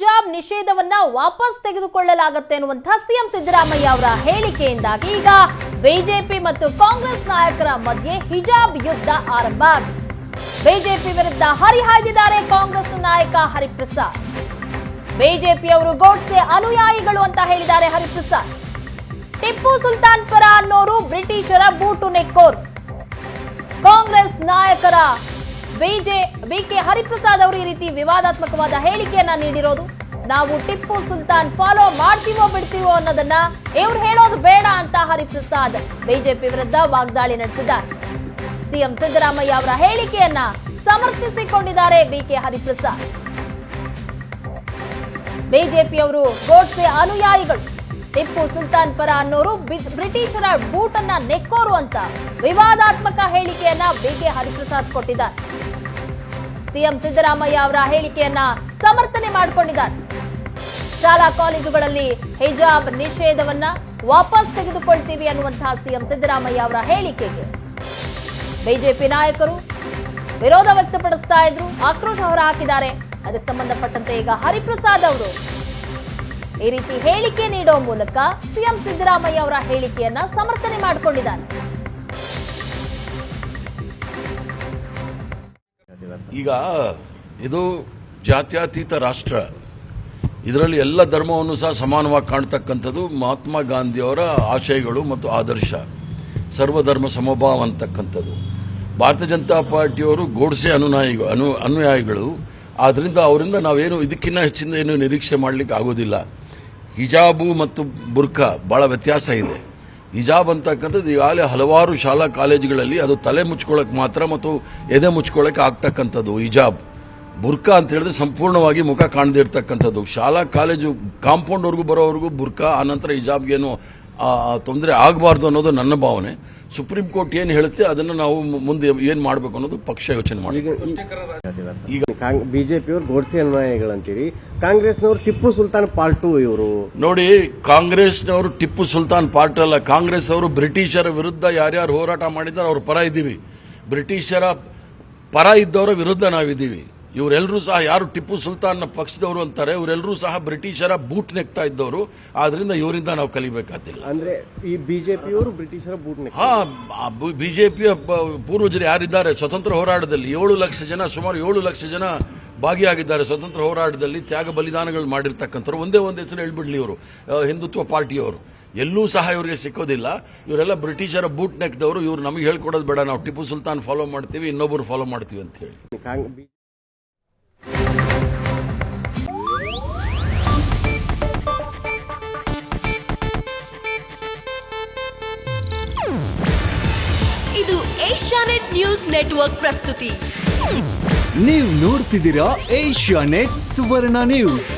ಹಿಜಾಬ್ ನಿಷೇಧವನ್ನ ವಾಪಸ್ ತೆಗೆದುಕೊಳ್ಳಲಾಗುತ್ತೆ ಎನ್ನುವಂತಹ ಸಿಎಂ ಸಿದ್ದರಾಮಯ್ಯ ಅವರ ಹೇಳಿಕೆಯಿಂದಾಗಿ ಈಗ ಬಿಜೆಪಿ ಮತ್ತು ಕಾಂಗ್ರೆಸ್ ನಾಯಕರ ಮಧ್ಯೆ ಹಿಜಾಬ್ ಯುದ್ಧ ಆರಂಭ ಆಗಿದೆ. ಬಿಜೆಪಿ ವಿರುದ್ಧ ಹರಿಹಾಯ್ದಿದ್ದಾರೆ ಕಾಂಗ್ರೆಸ್ ನಾಯಕ ಹರಿಪ್ರಸಾದ್. ಬಿಜೆಪಿಯವರು ಗೋಡ್ಸೆ ಅನುಯಾಯಿಗಳು ಅಂತ ಹೇಳಿದ್ದಾರೆ ಹರಿಪ್ರಸಾದ್. ಟಿಪ್ಪು ಸುಲ್ತಾನ್ ಪರ ಅನ್ನೋರು ಬ್ರಿಟಿಷರ ಬೂಟು ನೆಕ್ಕೋರು. ಕಾಂಗ್ರೆಸ್ ನಾಯಕರ ಬಿಕೆ ಹರಿಪ್ರಸಾದ್ ಅವರು ಈ ರೀತಿ ವಿವಾದಾತ್ಮಕವಾದ ಹೇಳಿಕೆಯನ್ನ ನೀಡಿರೋದು. ನಾವು ಟಿಪ್ಪು ಸುಲ್ತಾನ್ ಫಾಲೋ ಮಾಡ್ತೀವೋ ಬಿಡ್ತೀವೋ ಅನ್ನೋದನ್ನ ಇವ್ರು ಹೇಳೋದು ಬೇಡ ಅಂತ ಹರಿಪ್ರಸಾದ್ ಬಿಜೆಪಿ ವಿರುದ್ಧ ವಾಗ್ದಾಳಿ ನಡೆಸಿದ್ದಾರೆ. ಸಿಎಂ ಸಿದ್ದರಾಮಯ್ಯ ಅವರ ಹೇಳಿಕೆಯನ್ನ ಸಮರ್ಥಿಸಿಕೊಂಡಿದ್ದಾರೆ ಬಿಕೆ ಹರಿಪ್ರಸಾದ್. ಬಿಜೆಪಿಯವರು ಗೋಡ್ಸೆ ಅನುಯಾಯಿಗಳು, ಟಿಪ್ಪು ಸುಲ್ತಾನ್ ಪರ ಅನ್ನೋರು ಬ್ರಿಟಿಷರ ಬೂಟನ್ನ ನೆಕ್ಕೋರು ಅಂತ ವಿವಾದಾತ್ಮಕ ಹೇಳಿಕೆಯನ್ನ ಬಿಕೆ ಹರಿಪ್ರಸಾದ್ ಕೊಟ್ಟಿದ್ದಾರೆ. ಸಿಎಂ ಸಿದ್ದರಾಮಯ್ಯ ಅವರ ಹೇಳಿಕೆಯನ್ನ ಸಮರ್ಥನೆ ಮಾಡಿಕೊಂಡಿದ್ದಾರೆ. ಶಾಲಾ ಕಾಲೇಜುಗಳಲ್ಲಿ ಹಿಜಾಬ್ ನಿಷೇಧವನ್ನ ವಾಪಸ್ ತೆಗೆದುಕೊಳ್ತೀವಿ ಅನ್ನುವಂತಹ ಸಿಎಂ ಸಿದ್ದರಾಮಯ್ಯ ಅವರ ಹೇಳಿಕೆಗೆ ಬಿಜೆಪಿ ನಾಯಕರು ವಿರೋಧ ವ್ಯಕ್ತಪಡಿಸ್ತಾ ಇದ್ರು, ಆಕ್ರೋಶ ಹೊರಹಾಕಿದ್ದಾರೆ. ಅದಕ್ಕೆ ಸಂಬಂಧಪಟ್ಟಂತೆ ಈಗ ಹರಿಪ್ರಸಾದ್ ಅವರು ಈ ರೀತಿ ಹೇಳಿಕೆ ನೀಡೋ ಮೂಲಕ ಸಿಎಂ ಸಿದ್ದರಾಮಯ್ಯ ಅವರ ಹೇಳಿಕೆಯನ್ನ ಸಮರ್ಥನೆ ಮಾಡಿಕೊಂಡಿದ್ದಾರೆ. ಈಗ ಇದು ಜಾತ್ಯತೀತ ರಾಷ್ಟ್ರ, ಇದರಲ್ಲಿ ಎಲ್ಲ ಧರ್ಮವನ್ನು ಸಹ ಸಮಾನವಾಗಿ ಕಾಣ್ತಕ್ಕಂಥದ್ದು ಮಹಾತ್ಮ ಗಾಂಧಿಯವರ ಆಶಯಗಳು ಮತ್ತು ಆದರ್ಶ, ಸರ್ವಧರ್ಮ ಸಮಭಾವ ಅಂತಕ್ಕಂಥದ್ದು. ಭಾರತೀಯ ಜನತಾ ಪಾರ್ಟಿಯವರು ಗೋಡ್ಸೆ ಅನುಯಾಯಿಗಳು. ಆದ್ದರಿಂದ ಅವರಿಂದ ನಾವೇನು ಇದಕ್ಕಿಂತ ಹೆಚ್ಚಿನ ಏನು ನಿರೀಕ್ಷೆ ಮಾಡಲಿಕ್ಕೆ ಆಗೋದಿಲ್ಲ. ಹಿಜಾಬು ಮತ್ತು ಬುರ್ಖಾ ಬಹಳ ವ್ಯತ್ಯಾಸ ಇದೆ. ಹಿಜಾಬ್ ಅಂತಕ್ಕಂಥದ್ದು ಈಗಾಗಲೇ ಹಲವಾರು ಶಾಲಾ ಕಾಲೇಜುಗಳಲ್ಲಿ ಅದು ತಲೆ ಮುಚ್ಕೊಳ್ಳೋಕೆ ಮಾತ್ರ ಮತ್ತು ಎದೆ ಮುಚ್ಕೊಳ್ಳೋಕೆ ಆಗ್ತಕ್ಕಂಥದ್ದು ಹಿಜಾಬ್. ಬುರ್ಖಾ ಅಂತ ಹೇಳಿದ್ರೆ ಸಂಪೂರ್ಣವಾಗಿ ಮುಖ ಕಾಣದೇ ಇರ್ತಕ್ಕಂಥದ್ದು. ಶಾಲಾ ಕಾಲೇಜು ಕಾಂಪೌಂಡ್ವರೆಗೂ ಬರೋವರೆಗೂ ಬುರ್ಖಾ, ಆನಂತರ ಹಿಜಾಬ್ಗೇನು ತೊಂದರೆ ಆಗಬಾರ್ದು ಅನ್ನೋದು ನನ್ನ ಭಾವನೆ. ಸುಪ್ರೀಂ ಕೋರ್ಟ್ ಏನು ಹೇಳುತ್ತೆ ಅದನ್ನು ನಾವು ಮುಂದೆ ಏನು ಮಾಡಬೇಕು ಅನ್ನೋದು ಪಕ್ಷ ಯೋಚನೆ ಮಾಡಿ. ಈಗ ಬಿಜೆಪಿಯವರು ಗೋಡ್ಸೆ ಅನುಯಾಯಿಗಳಂತೀರಿ, ಕಾಂಗ್ರೆಸ್ನವರು ಟಿಪ್ಪು ಸುಲ್ತಾನ್ ಪಾರ್ಟ್ 2 ಇವರು. ನೋಡಿ, ಕಾಂಗ್ರೆಸ್ನವರು ಟಿಪ್ಪು ಸುಲ್ತಾನ್ ಪಾರ್ಟ್ ಅಲ್ಲ. ಕಾಂಗ್ರೆಸ್ ಅವರು ಬ್ರಿಟಿಷರ ವಿರುದ್ಧ ಯಾರ್ಯಾರು ಹೋರಾಟ ಮಾಡಿದ್ದಾರೆ ಅವ್ರ ಪರ ಇದ್ದೀವಿ. ಬ್ರಿಟಿಷರ ಪರ ಇದ್ದವರ ವಿರುದ್ಧ ನಾವಿದ್ದೀವಿ. ಇವರೆಲ್ಲರೂ ಸಹ ಯಾರು ಟಿಪ್ಪು ಸುಲ್ತಾನ್ ಪಕ್ಷದವರು ಅಂತಾರೆ, ಇವರೆಲ್ಲರೂ ಸಹ ಬ್ರಿಟಿಷರ ಬೂಟ್ ನೆಕ್ತಾ ಇದ್ದವರು. ಆದ್ರಿಂದ ಇವರಿಂದ ನಾವು ಕಲಿಬೇಕಾದಿಲ್ಲ. ಅಂದ್ರೆ ಈ ಬಿಜೆಪಿಯವರು ಬ್ರಿಟಿಷರ ಬೂಟ್ ನೆಕ್. ಬಿಜೆಪಿಯ ಪೂರ್ವಜರು ಯಾರಿದ್ದಾರೆ ಸ್ವತಂತ್ರ ಹೋರಾಟದಲ್ಲಿ 7 ಲಕ್ಷ ಜನ, ಸುಮಾರು 7 ಲಕ್ಷ ಜನ ಭಾಗಿಯಾಗಿದ್ದಾರೆ ಸ್ವತಂತ್ರ ಹೋರಾಟದಲ್ಲಿ. ತ್ಯಾಗ ಬಲಿದಾನಗಳು ಮಾಡಿರ್ತಕ್ಕಂಥವ್ರು. ಒಂದೇ ಹೆಸರು ಹೇಳ್ಬಿಡ್ಲಿ, ಇವರು ಹಿಂದುತ್ವ ಪಾರ್ಟಿಯವರು. ಎಲ್ಲೂ ಸಹ ಇವರಿಗೆ ಸಿಕ್ಕೋದಿಲ್ಲ. ಇವರೆಲ್ಲ ಬ್ರಿಟಿಷರ ಬೂಟ್ ನೆಕ್ದವರು. ಇವ್ರು ನಮಗೆ ಹೇಳ್ಕೊಡೋದು ಬೇಡ, ನಾವು ಟಿಪ್ಪು ಸುಲ್ತಾನ್ ಫಾಲೋ ಮಾಡ್ತೀವಿ, ಇನ್ನೊಬ್ಬರು ಫಾಲೋ ಮಾಡ್ತೀವಿ ಅಂತ ಹೇಳಿ. ಇದು ಏಷ್ಯಾನೆಟ್ ನ್ಯೂಸ್ ನೆಟ್ವರ್ಕ್ ಪ್ರಸ್ತುತಿ. ನೀವು ನೋಡ್ತಿದ್ದೀರಾ ಏಷ್ಯಾನೆಟ್ ಸುವರ್ಣ ನ್ಯೂಸ್.